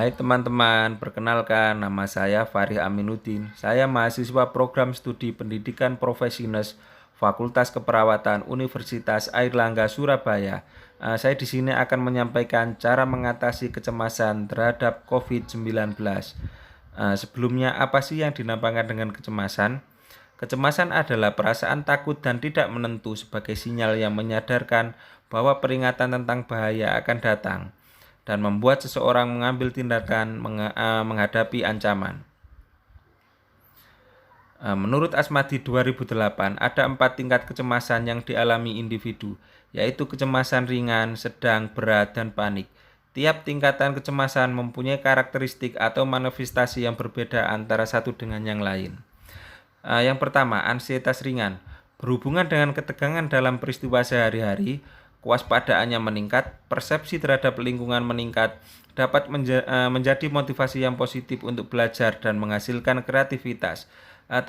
Hai teman-teman, perkenalkan nama saya Farih Aminuddin. Saya mahasiswa program studi pendidikan Profesinas Fakultas Keperawatan Universitas Airlangga Surabaya. Saya di sini akan menyampaikan cara mengatasi kecemasan terhadap COVID-19. Sebelumnya, apa sih yang dinamakan dengan kecemasan? Kecemasan adalah perasaan takut dan tidak menentu sebagai sinyal yang menyadarkan bahwa peringatan tentang bahaya akan datang dan membuat seseorang mengambil tindakan menghadapi ancaman. Menurut Asmadi 2008, ada 4 tingkat kecemasan yang dialami individu, yaitu kecemasan ringan, sedang, berat, dan panik. Tiap tingkatan kecemasan mempunyai karakteristik atau manifestasi yang berbeda antara satu dengan yang lain. Yang pertama, ansietas ringan. Berhubungan dengan ketegangan dalam peristiwa sehari-hari, kewaspadaannya meningkat, persepsi terhadap lingkungan meningkat, dapat menjadi motivasi yang positif untuk belajar dan menghasilkan kreativitas.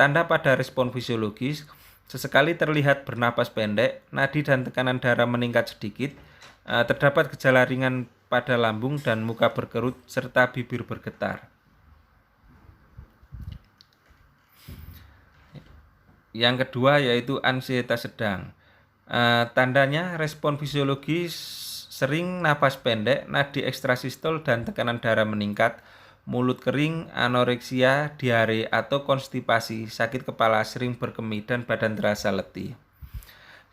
Tanda pada respon fisiologis, sesekali terlihat bernapas pendek, nadi dan tekanan darah meningkat sedikit, terdapat gejala ringan pada lambung dan muka berkerut, serta bibir bergetar. Yang kedua yaitu ansietas sedang. Tandanya respon fisiologis sering napas pendek, nadi ekstrasistol dan tekanan darah meningkat, mulut kering, anoreksia, diare atau konstipasi, sakit kepala, sering berkemih dan badan terasa letih.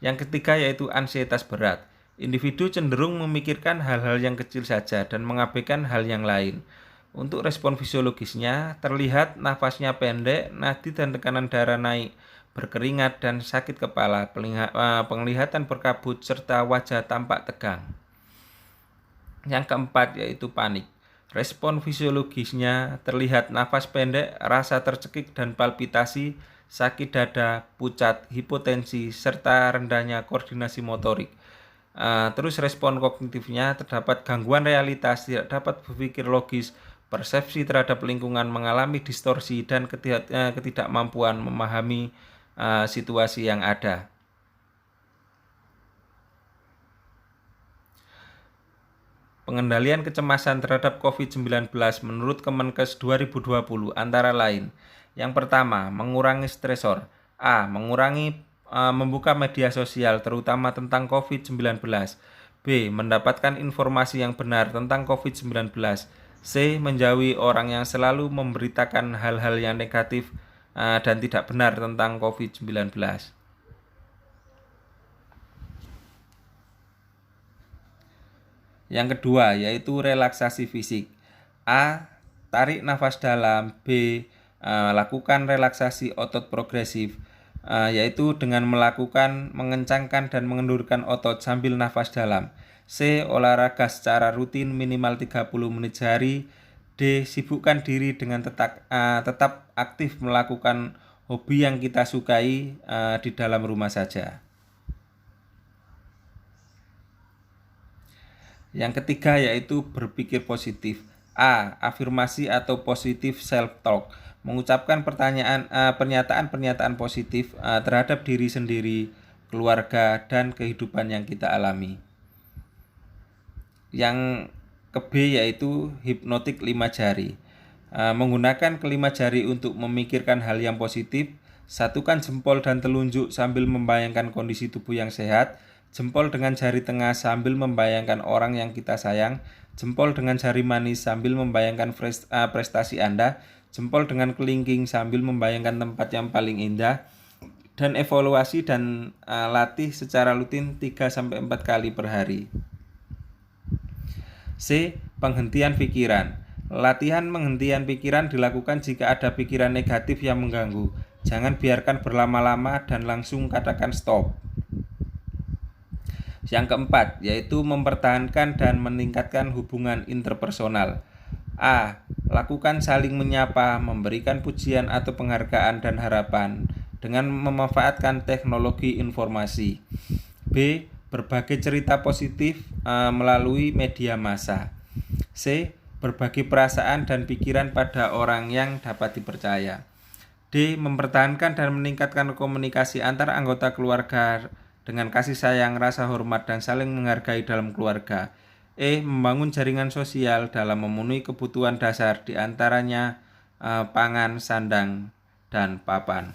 Yang ketiga yaitu ansietas berat. Individu cenderung memikirkan hal-hal yang kecil saja dan mengabaikan hal yang lain. Untuk respon fisiologisnya, terlihat nafasnya pendek, nadi dan tekanan darah naik, berkeringat dan sakit kepala, penglihatan berkabut, serta wajah tampak tegang. Yang keempat yaitu panik. Respon fisiologisnya terlihat nafas pendek, rasa tercekik dan palpitasi, sakit dada, pucat, hipotensi, serta rendahnya koordinasi motorik. Terus respon kognitifnya terdapat gangguan realitas, tidak dapat berpikir logis, persepsi terhadap lingkungan mengalami distorsi dan ketidakmampuan memahami situasi yang ada. Pengendalian kecemasan terhadap COVID-19 menurut Kemenkes 2020 antara lain. Yang pertama, mengurangi stresor. Mengurangi membuka media sosial terutama tentang COVID-19. B. Mendapatkan informasi yang benar tentang COVID-19. C. Menjauhi orang yang selalu memberitakan hal-hal yang negatif dan tidak benar tentang COVID-19. Yang kedua yaitu relaksasi fisik. Tarik nafas dalam. B. Lakukan relaksasi otot progresif, yaitu dengan mengencangkan dan mengendurkan otot sambil nafas dalam. C. Olahraga secara rutin minimal 30 menit sehari. D. Sibukkan diri dengan tetap aktif melakukan hobi yang kita sukai di dalam rumah saja. Yang ketiga yaitu berpikir positif. Afirmasi atau positif self-talk. Mengucapkan pernyataan-pernyataan positif terhadap diri sendiri, keluarga, dan kehidupan yang kita alami. Yang ke B yaitu hipnotik 5 jari. Menggunakan kelima jari untuk memikirkan hal yang positif. Satukan jempol dan telunjuk sambil membayangkan kondisi tubuh yang sehat. Jempol dengan jari tengah sambil membayangkan orang yang kita sayang. Jempol dengan jari manis sambil membayangkan prestasi Anda. Jempol dengan kelingking sambil membayangkan tempat yang paling indah. Dan evaluasi dan latih secara rutin 3-4 kali per hari. C. Penghentian pikiran. Latihan penghentian pikiran dilakukan jika ada pikiran negatif yang mengganggu. Jangan biarkan berlama-lama dan langsung katakan stop. Yang keempat, yaitu mempertahankan dan meningkatkan hubungan interpersonal. Lakukan saling menyapa, memberikan pujian atau penghargaan dan harapan dengan memanfaatkan teknologi informasi. B. Berbagi cerita positif melalui media massa. C. Berbagi perasaan dan pikiran pada orang yang dapat dipercaya. D. Mempertahankan dan meningkatkan komunikasi antar anggota keluarga dengan kasih sayang, rasa hormat, dan saling menghargai dalam keluarga. Membangun jaringan sosial dalam memenuhi kebutuhan dasar diantaranya pangan, sandang, dan papan.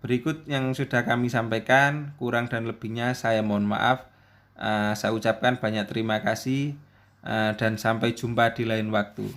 Berikut yang sudah kami sampaikan, kurang dan lebihnya saya mohon maaf. Saya ucapkan banyak terima kasih dan sampai jumpa di lain waktu.